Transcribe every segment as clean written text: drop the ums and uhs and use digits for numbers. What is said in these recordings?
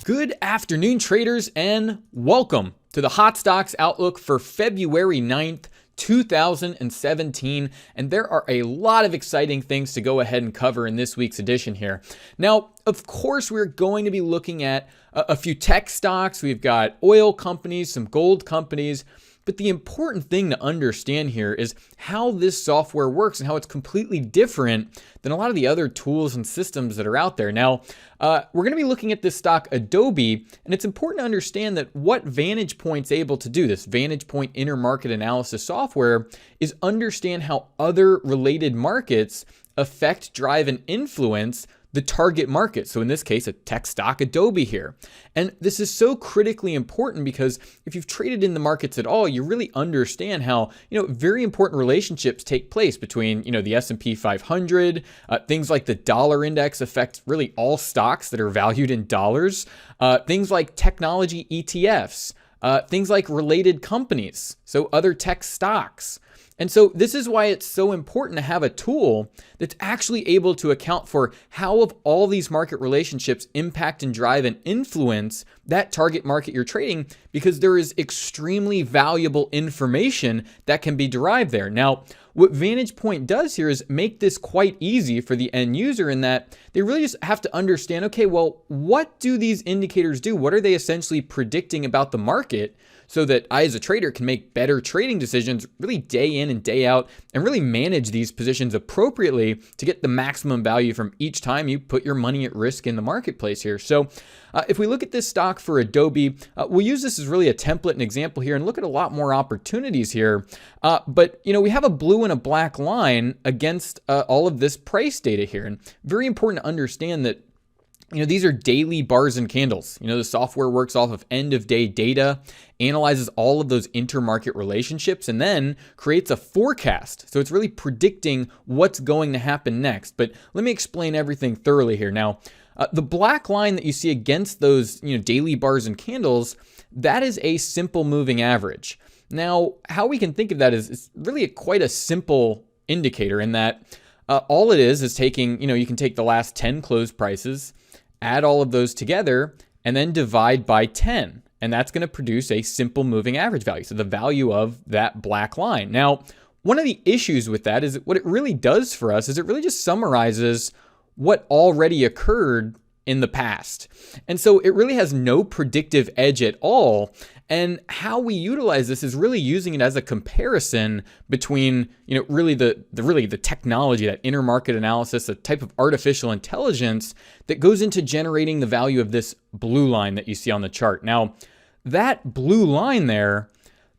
Good afternoon, traders, and welcome to the Hot Stocks Outlook for February 9th, 2017. And there are a lot of exciting things to go ahead and cover in this week's edition here. Now, of course, we're going to be looking at a few tech stocks. We've got oil companies, some gold companies. But the important thing to understand here is how this software works and how it's completely different than a lot of the other tools and systems that are out there. Now, we're going to be looking at this stock Adobe, and it's important to understand that what VantagePoint's able to do, this VantagePoint intermarket analysis software, is understand how other related markets affect, drive, and influence the target market. So in this case, a tech stock, Adobe here. And this is so critically important because if you've traded in the markets at all, you really understand how, very important relationships take place between, the S&P 500, things like the dollar index affect really all stocks that are valued in dollars, things like technology ETFs, things like related companies, so other tech stocks. And so this is why it's so important to have a tool that's actually able to account for how of all these market relationships impact and drive and influence that target market you're trading, because there is extremely valuable information that can be derived there. Now, what VantagePoint does here is make this quite easy for the end user in that they really just have to understand, okay, well, what do these indicators do? What are they essentially predicting about the market? So that I, as a trader, can make better trading decisions really day in and day out and really manage these positions appropriately to get the maximum value from each time you put your money at risk in the marketplace here. So if we look at this stock for Adobe, we'll use this as really a template and example here and look at a lot more opportunities here. But we have a blue and a black line against all of this price data here. And very important to understand that these are daily bars and candles. The software works off of end of day data, analyzes all of those intermarket relationships, and then creates a forecast. So it's really predicting what's going to happen next. But let me explain everything thoroughly here. Now, the black line that you see against those daily bars and candles, that is a simple moving average. Now, how we can think of that is really quite a simple indicator in that all it is taking, you can take the last 10 close prices, add all of those together, and then divide by 10. And that's going to produce a simple moving average value. So the value of that black line. Now, one of the issues with that is that what it really does for us is it really just summarizes what already occurred in the past. And so it really has no predictive edge at all. And how we utilize this is really using it as a comparison between, really the technology, that intermarket analysis, a type of artificial intelligence that goes into generating the value of this blue line that you see on the chart. Now, that blue line there,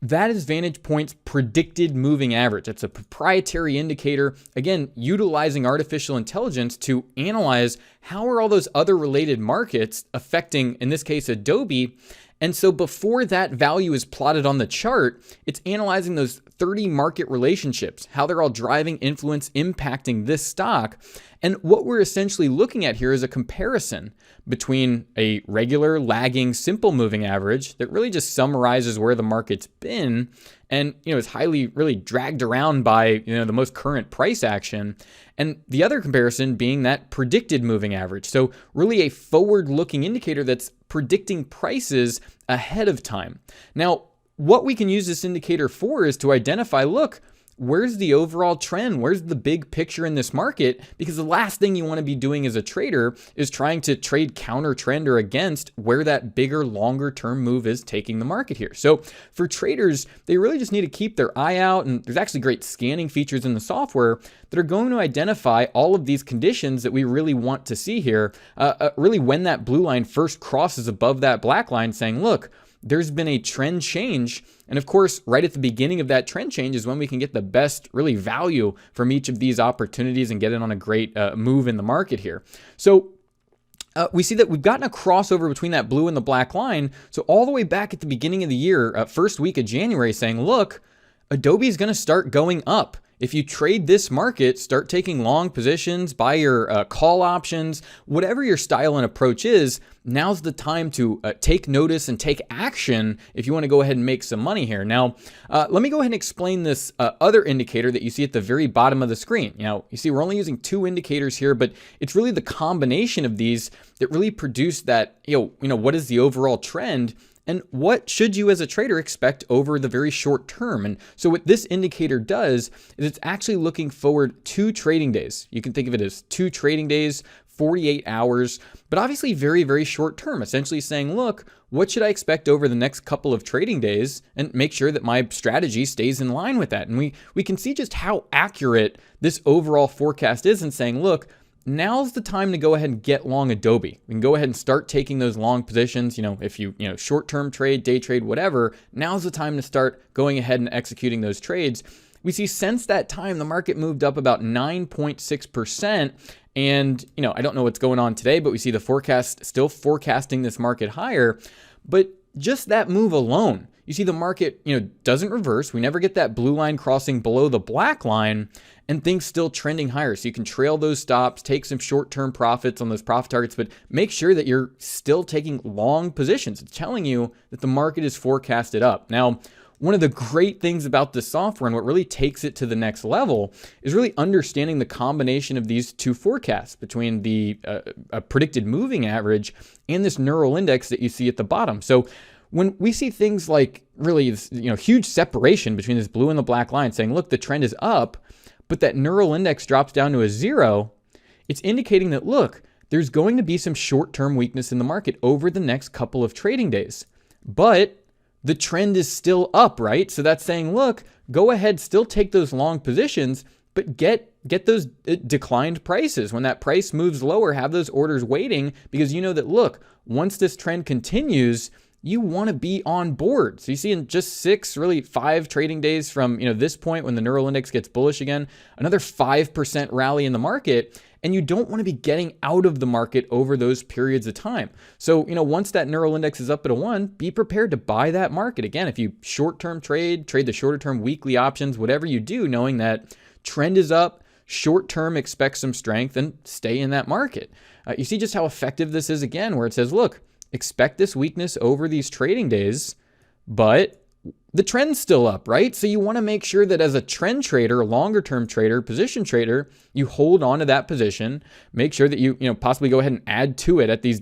that is VantagePoint's predicted moving average. It's a proprietary indicator, again, utilizing artificial intelligence to analyze how are all those other related markets affecting, in this case, Adobe. And so before that value is plotted on the chart, it's analyzing those 30 market relationships, how they're all driving, influence, impacting this stock. And what we're essentially looking at here is a comparison between a regular lagging simple moving average that really just summarizes where the market's been and is highly really dragged around by the most current price action, and the other comparison being that predicted moving average. So really a forward-looking indicator that's predicting prices ahead of time. Now, what we can use this indicator for is to identify, look, where's the overall trend? Where's the big picture in this market? Because the last thing you want to be doing as a trader is trying to trade counter trend or against where that bigger, longer term move is taking the market here. So for traders, they really just need to keep their eye out. And there's actually great scanning features in the software that are going to identify all of these conditions that we really want to see here. Really when that blue line first crosses above that black line saying, look, there's been a trend change. And of course, right at the beginning of that trend change is when we can get the best really value from each of these opportunities and get it on a great move in the market here. So we see that we've gotten a crossover between that blue and the black line. So all the way back at the beginning of the year, first week of January, saying, look, Adobe is going to start going up. if you trade this market, start taking long positions, buy your call options, whatever your style and approach is, now's the time to take notice and take action if you want to go ahead and make some money here. Now, let me go ahead and explain this other indicator that you see at the very bottom of the screen. You see we're only using 2 indicators here, but it's really the combination of these that really produce that, what is the overall trend and what should you as a trader expect over the very short term. And so what this indicator does is it's actually looking forward 2 trading days. You can think of it as 2 trading days, 48 hours, but obviously very, very short term, essentially saying, look, what should I expect over the next couple of trading days, and make sure that my strategy stays in line with that. And we can see just how accurate this overall forecast is, and saying, look, now's the time to go ahead and get long Adobe. We can go ahead and start taking those long positions. If you short-term trade, day trade, whatever, now's the time to start going ahead and executing those trades. We see since that time, the market moved up about 9.6%. And, I don't know what's going on today, but we see the forecast still forecasting this market higher. But just that move alone, you see the market, doesn't reverse. We never get that blue line crossing below the black line, and things still trending higher. So you can trail those stops, take some short-term profits on those profit targets, but make sure that you're still taking long positions. It's telling you that the market is forecasted up. Now, one of the great things about this software, and what really takes it to the next level, is really understanding the combination of these 2 forecasts between the predicted moving average and this neural index that you see at the bottom. So when we see things like really, huge separation between this blue and the black line saying, look, the trend is up, but that neural index drops down to a 0, it's indicating that, look, there's going to be some short-term weakness in the market over the next couple of trading days. But the trend is still up, right? So that's saying, look, go ahead, still take those long positions, but get those declined prices. When that price moves lower, have those orders waiting, because you know that, look, once this trend continues, you want to be on board. So you see in just 6, really 5 trading days from this point when the neural index gets bullish again, another 5% rally in the market, and you don't want to be getting out of the market over those periods of time. So once that neural index is up at a 1, be prepared to buy that market. Again, if you short-term trade the shorter-term weekly options, whatever you do, knowing that trend is up, short-term expect some strength, and stay in that market. You see just how effective this is again, where it says, look, expect this weakness over these trading days, but the trend's still up, right? So you want to make sure that as a trend trader, a longer term trader, position trader, you hold on to that position, make sure that you possibly go ahead and add to it at these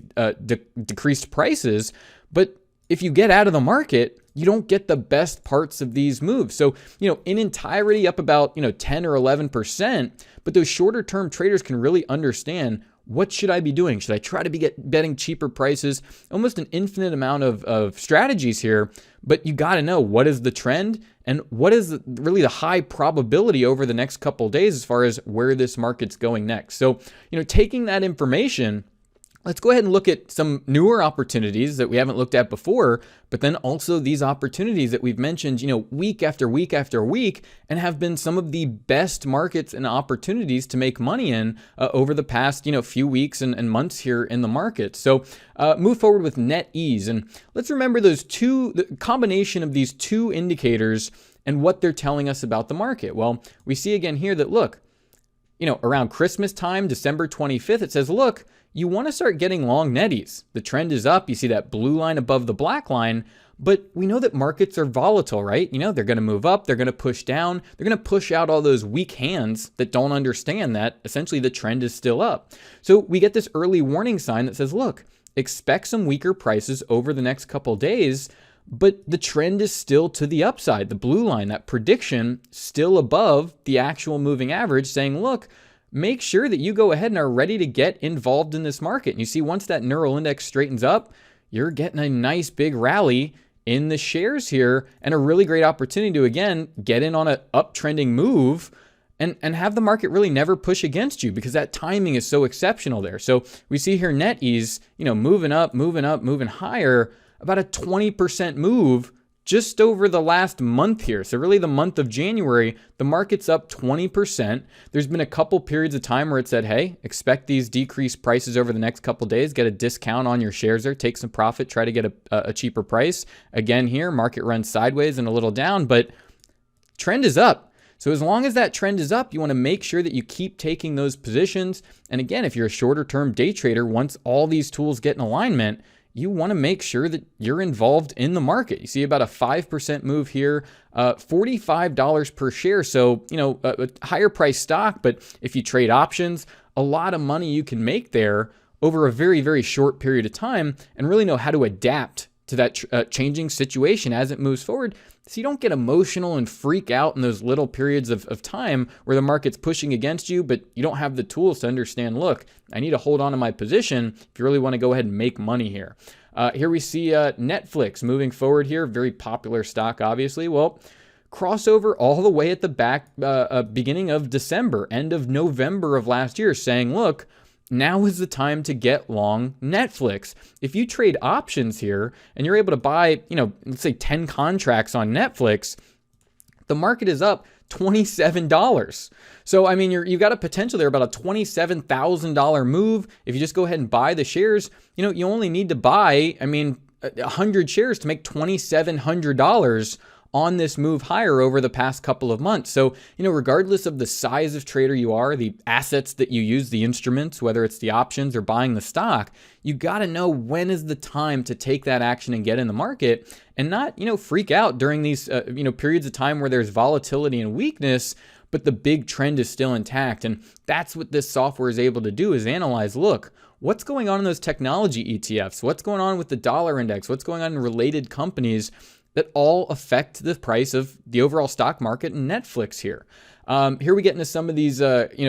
decreased prices. But if you get out of the market, you don't get the best parts of these moves. So, in entirety up about, 10 or 11%, but those shorter term traders can really understand, what should I be doing? Should I try to be betting cheaper prices? Almost an infinite amount of strategies here, but you got to know what is the trend and what is really the high probability over the next couple of days as far as where this market's going next. So, taking that information, let's go ahead and look at some newer opportunities that we haven't looked at before, but then also these opportunities that we've mentioned, week after week after week, and have been some of the best markets and opportunities to make money in over the past, few weeks and months here in the market. So move forward with NetEase. And let's remember the combination of these 2 indicators and what they're telling us about the market. Well, we see again here that, look, around Christmas time, December 25th, it says, look, you want to start getting long NetEase. The trend is up. You see that blue line above the black line, but we know that markets are volatile, right? They're going to move up. They're going to push down. They're going to push out all those weak hands that don't understand that essentially the trend is still up. So we get this early warning sign that says, look, expect some weaker prices over the next couple days, but the trend is still to the upside. The blue line, that prediction, still above the actual moving average, saying, look, make sure that you go ahead and are ready to get involved in this market. And you see, once that neural index straightens up, you're getting a nice big rally in the shares here, and a really great opportunity to, again, get in on an uptrending move and have the market really never push against you, because that timing is so exceptional there. So we see here NetEase, moving up, moving higher, about a 20% move just over the last month here. So really the month of January, the market's up 20%. There's been a couple periods of time where it said, hey, expect these decreased prices over the next couple days, get a discount on your shares there, take some profit, try to get a cheaper price. Again here, market runs sideways and a little down, but trend is up. So as long as that trend is up, you want to make sure that you keep taking those positions. And again, if you're a shorter term day trader, once all these tools get in alignment, you want to make sure that you're involved in the market. You see about a 5% move here, $45 per share. So, a higher price stock, but if you trade options, a lot of money you can make there over a very, very short period of time and really know how to adapt to that changing situation as it moves forward. So you don't get emotional and freak out in those little periods of time where the market's pushing against you, but you don't have the tools to understand, look, I need to hold on to my position if you really want to go ahead and make money here. Here we see Netflix moving forward here, very popular stock, obviously. Well, crossover all the way at the beginning of December, end of November of last year, saying, look, now is the time to get long Netflix. If you trade options here and you're able to buy, let's say 10 contracts on Netflix, the market is up $27. So, I mean, you've got a potential there about a $27,000 move. If you just go ahead and buy the shares, you only need to buy, 100 shares to make $2,700 on this move higher over the past couple of months. So, regardless of the size of trader you are, the assets that you use, the instruments, whether it's the options or buying the stock, you got to know when is the time to take that action and get in the market and not, freak out during these, periods of time where there's volatility and weakness, but the big trend is still intact. And that's what this software is able to do, is analyze, look, what's going on in those technology ETFs? What's going on with the dollar index? What's going on in related companies that all affect the price of the overall stock market and Netflix here. Here we get into some of these,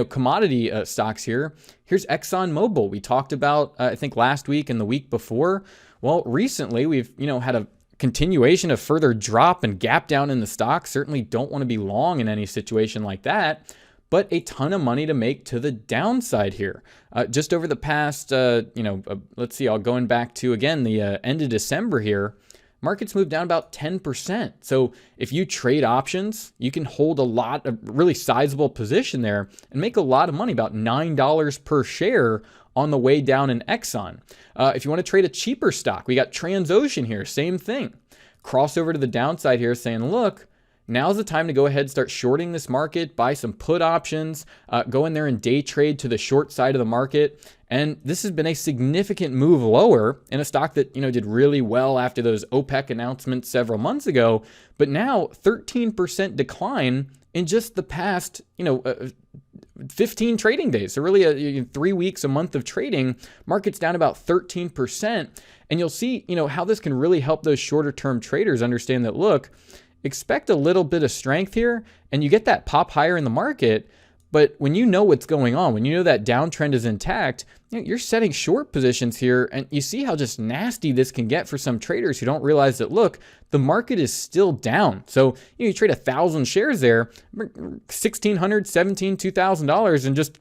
commodity stocks here. Here's Exxon Mobil. We talked about, I think last week and the week before. Well, recently we've, had a continuation of further drop and gap down in the stock. Certainly don't want to be long in any situation like that, but a ton of money to make to the downside here. Just over the past, let's see, going back to, again, the end of December here, markets moved down about 10%. So if you trade options, you can hold a really sizable position there and make a lot of money, about $9 per share on the way down in Exxon. If you want to trade a cheaper stock, we got Transocean here, same thing. Crossover to the downside here saying, look, now's the time to go ahead and start shorting this market, buy some put options, go in there and day trade to the short side of the market. And this has been a significant move lower in a stock that, did really well after those OPEC announcements several months ago. But now 13% decline in just the past, 15 trading days. So really 3 weeks, a month of trading, market's down about 13%. And you'll see, how this can really help those shorter term traders understand that, look, expect a little bit of strength here and you get that pop higher in the market. But when you know what's going on, when you know that downtrend is intact, you're setting short positions here, and you see how just nasty this can get for some traders who don't realize that, look, the market is still down. So you trade 1,000 shares there, $1,600, $17,000, $2,000 in just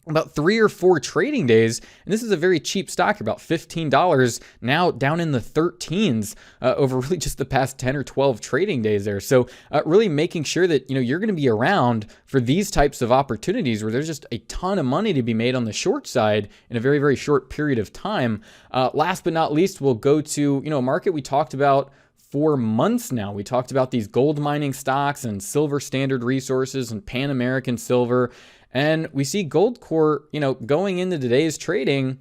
about 3 or 4 trading days. And this is a very cheap stock, about $15, now down in the 13s over really just the past 10 or 12 trading days there. So really making sure that, you're going to be around for these types of opportunities where there's just a ton of money to be made on the short side in a very, very short period of time. Last but not least, we'll go to, a market we talked about for months now. We talked about these gold mining stocks and Silver Standard Resources and Pan American Silver. And we see Goldcorp, going into today's trading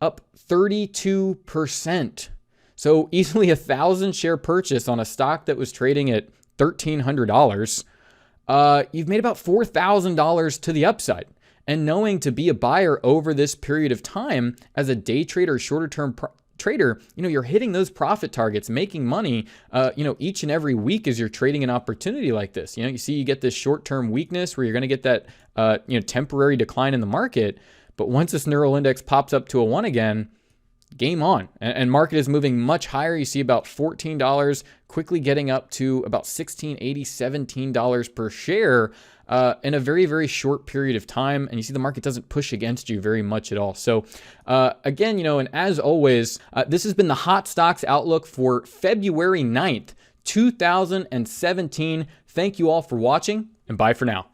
up 32%. So easily 1,000 share purchase on a stock that was trading at $1,300. You've made about $4,000 to the upside. And knowing to be a buyer over this period of time as a day trader, shorter term trader, you're hitting those profit targets, making money, each and every week as you're trading an opportunity like this. You see, you get this short-term weakness where you're going to get that, temporary decline in the market. But once this neural index pops up to a 1 again, game on. And market is moving much higher. You see about $14, quickly getting up to about $16.80, $17 per share in a very, very short period of time. And you see the market doesn't push against you very much at all. So again, and as always, this has been the Hot Stocks Outlook for February 9th, 2017. Thank you all for watching, and bye for now.